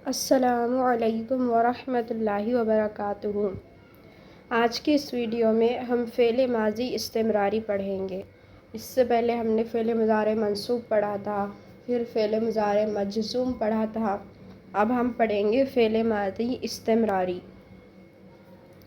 السلام علیکم ورحمۃ اللہ وبرکاتہ۔ آج کی اس ویڈیو میں ہم فعل ماضی استمراری پڑھیں گے۔ اس سے پہلے ہم نے فعل مضارع منصوب پڑھا تھا، پھر فعل مضارع مجزوم پڑھا تھا، اب ہم پڑھیں گے فعل ماضی استمراری۔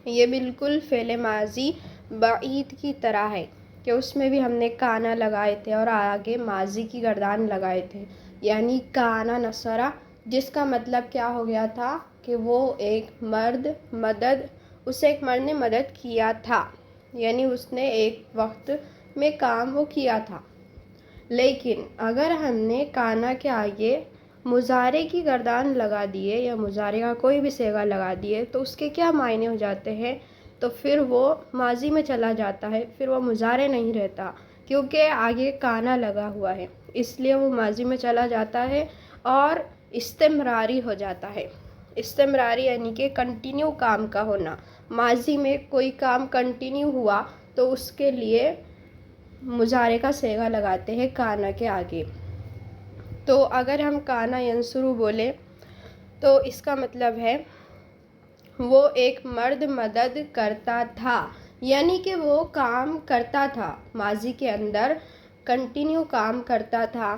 یہ بالکل فعل ماضی بعید کی طرح ہے کہ اس میں بھی ہم نے کانا لگائے تھے اور آگے ماضی کی گردان لگائے تھے، یعنی کانا نصرہ، جس کا مطلب کیا ہو گیا تھا کہ وہ ایک مرد نے مدد کیا تھا، یعنی اس نے ایک وقت میں کام وہ کیا تھا۔ لیکن اگر ہم نے کانا کے آگے مضارع کی گردان لگا دیے یا مضارع کا کوئی بھی صیغہ لگا دیے تو اس کے کیا معنی ہو جاتے ہیں؟ تو پھر وہ ماضی میں چلا جاتا ہے، پھر وہ مضارع نہیں رہتا، کیونکہ آگے کانا لگا ہوا ہے، اس لیے وہ ماضی میں چلا جاتا ہے اور استمراری ہو جاتا ہے۔ استمراری یعنی کہ کنٹینیو کام کا ہونا۔ ماضی میں کوئی کام کنٹینیو ہوا تو اس کے لیے مضارع کا صیغہ لگاتے ہیں کانا کے آگے۔ تو اگر ہم کانا ینصرو بولے تو اس کا مطلب ہے وہ ایک مرد مدد کرتا تھا، یعنی کہ وہ کام کرتا تھا، ماضی کے اندر کنٹینیو کام کرتا تھا،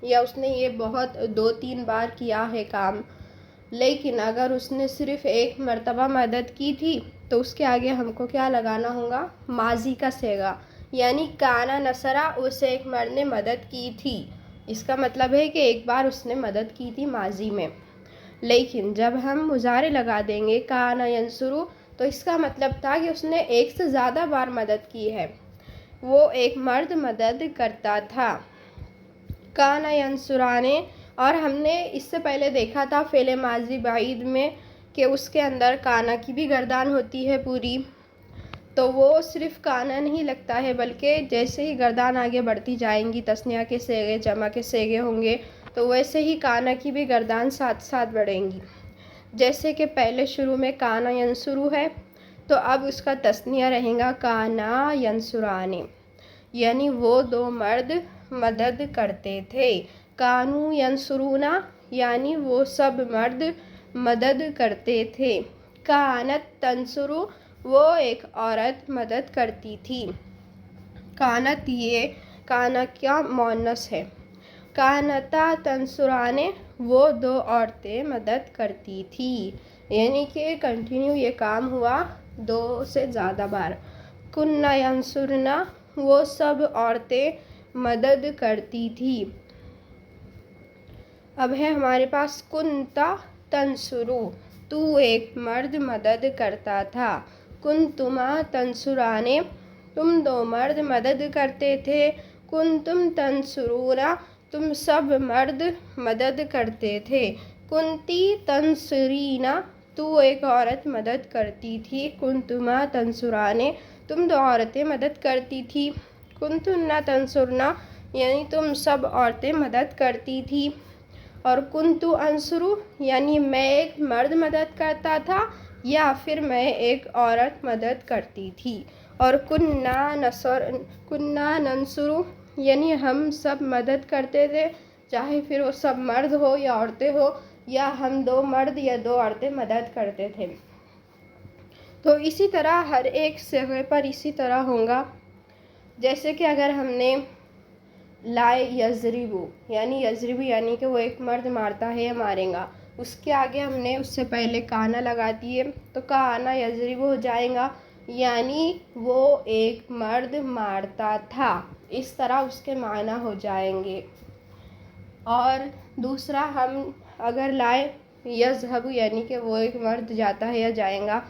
یا اس نے یہ بہت 2-3 بار کیا ہے کام۔ لیکن اگر اس نے صرف ایک مرتبہ مدد کی تھی تو اس کے آگے ہم کو کیا لگانا ہوگا؟ ماضی کا صیغہ، یعنی کانا نصرہ، اسے ایک مرد نے مدد کی تھی۔ اس کا مطلب ہے کہ ایک بار اس نے مدد کی تھی ماضی میں۔ لیکن جب ہم مضارع لگا دیں گے کانا ینصرو تو اس کا مطلب تھا کہ اس نے ایک سے زیادہ بار مدد کی ہے، وہ ایک مرد مدد کرتا تھا۔ کانا ینصرانے، اور ہم نے اس سے پہلے دیکھا تھا فعل ماضی بعید میں کہ اس کے اندر کانا کی بھی گردان ہوتی ہے پوری، تو وہ صرف کانا نہیں لگتا ہے بلکہ جیسے ہی گردان آگے بڑھتی جائیں گی، تثنیہ کے صیغے جمع کے صیغے ہوں گے تو ویسے ہی کانا کی بھی گردان ساتھ ساتھ بڑھیں گی۔ جیسے کہ پہلے شروع میں کانا ینصرو ہے تو اب اس کا تثنیہ رہے گا کانا ینصرانے، یعنی وہ 2 مرد مدد کرتے تھے۔ کانو ینصرونا، یعنی وہ سب مرد مدد کرتے تھے۔ کانت تنصرو، وہ ایک عورت مدد کرتی تھی۔ کانت، یہ کانا کیا مؤنث ہے۔ کانتا تنصرانے، وہ 2 عورتیں مدد کرتی تھیں، یعنی کہ کنٹینیو یہ کام ہوا 2 سے زیادہ بار۔ کننا ینصرنا، وہ سب عورتیں مدد کرتی تھی۔ اب ہے ہمارے پاس کنتا تنصرو، تو ایک مرد مدد کرتا تھا۔ کنتما تنصرانے، تم 2 مرد مدد کرتے تھے۔ کنتم تنصرونا، تم سب مرد مدد کرتے تھے۔ کنتی تنصرینا، تو ایک عورت مدد کرتی تھی۔ کنتما تنصرانے، تم 2 عورتیں مدد کرتی تھی۔ کنتنا تنصرنا، یعنی تم سب عورتیں مدد کرتی تھی۔ اور کنتو انصرو، یعنی میں ایک مرد مدد کرتا تھا یا پھر میں ایک عورت مدد کرتی تھی۔ اور کننا ننصرو، یعنی ہم سب مدد کرتے تھے، چاہے پھر وہ سب مرد ہو یا عورتیں ہو، یا ہم 2 مرد یا 2 عورتیں مدد کرتے تھے۔ تو اسی طرح ہر ایک صیغے پر اسی طرح ہوگا۔ جیسے کہ اگر ہم نے لائے یضربو، یعنی کہ وہ ایک مرد مارتا ہے یا مارے گا، اس کے آگے ہم نے اس سے پہلے کانا لگا دیے تو کانا یضربو ہو جائے گا، یعنی وہ ایک مرد مارتا تھا، اس طرح اس کے معنی ہو جائیں گے۔ اور دوسرا ہم اگر لائے یذہبو، یعنی کہ وہ ایک مرد جاتا ہے یا جائے گا،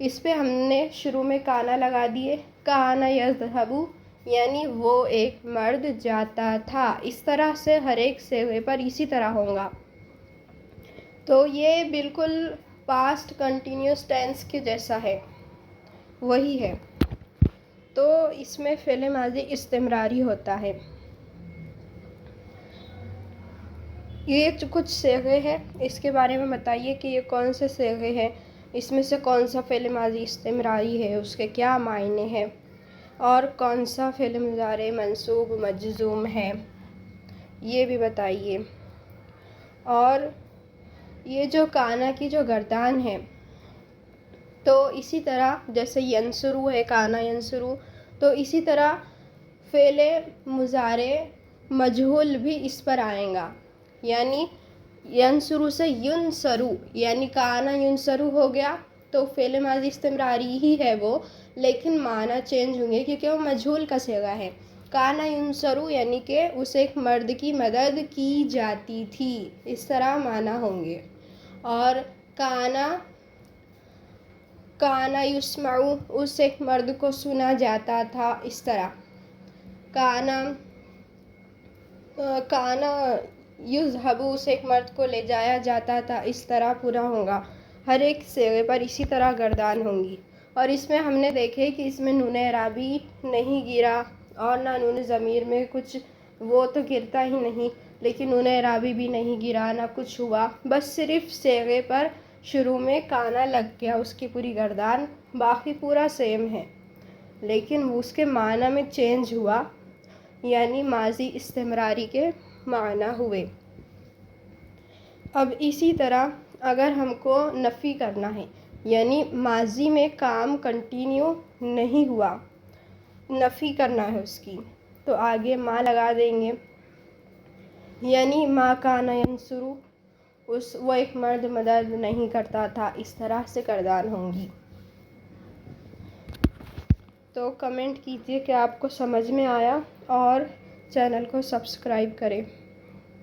اس پہ ہم نے شروع میں کانا لگا دیے، کانا یذہبو، یعنی وہ ایک مرد جاتا تھا۔ اس طرح سے ہر ایک صیغے پر اسی طرح ہوگا۔ تو یہ بالکل پاسٹ کنٹینیوس ٹینس کے جیسا ہے، وہی ہے۔ تو اس میں فعل ماضی استمراری ہوتا ہے۔ یہ کچھ صیغے ہیں، اس کے بارے میں بتائیے کہ یہ کون سے صیغے ہیں، اس میں سے کون سا فعل ماضی استمراری ہے، اس کے کیا معنی ہیں، اور کون سا فعل مضارع منصوب مجزوم ہے، یہ بھی بتائیے۔ اور یہ جو کانا کی جو گردان ہے، تو اسی طرح جیسے ینصرو ہے کانا ینصرو، تو اسی طرح فعل مضارع مجہول بھی اس پر آئیں گا، یعنی ینصرو سے ینصرو، یعنی کانا ینصرو ہو گیا تو فعل ماضی استمراری ہی ہے وہ، لیکن معنی چینج ہوں گے کیونکہ وہ مجہول کا صیغہ ہے۔ کانا ینصرو یعنی کہ اسے ایک مرد کی مدد کی جاتی تھی، اس طرح معنی ہوں گے۔ اور کانا یسمعو، اس ایک مرد کو سنا جاتا تھا، اس طرح۔ کانا یذہبو، اس ایک مرد کو لے جایا جاتا تھا، اس طرح پورا ہوگا۔ ہر ایک صیغے پر اسی طرح گردان ہوں گی۔ اور اس میں ہم نے دیکھے کہ اس میں نون اعرابی نہیں گرا اور نہ نون ضمیر میں کچھ، وہ تو گرتا ہی نہیں، لیکن نون اعرابی بھی نہیں گرا، نہ کچھ ہوا، بس صرف صیغے پر شروع میں کانا لگ گیا، اس کی پوری گردان، باقی پورا سیم ہے، لیکن اس کے معنی میں چینج ہوا، یعنی ماضی استمراری کے معنی ہوئے۔ اب اسی طرح اگر ہم کو نفی کرنا ہے، یعنی ماضی میں کام کنٹینیو نہیں ہوا، نفی کرنا ہے اس کی، تو آگے ما لگا دیں گے، یعنی ما کانا ینصرو، وہ ایک مرد مدد نہیں کرتا تھا، اس طرح سے گردان ہوں گی۔ تو کمنٹ کیجئے کہ آپ کو سمجھ میں آیا، اور چینل کو سبسکرائب کریں۔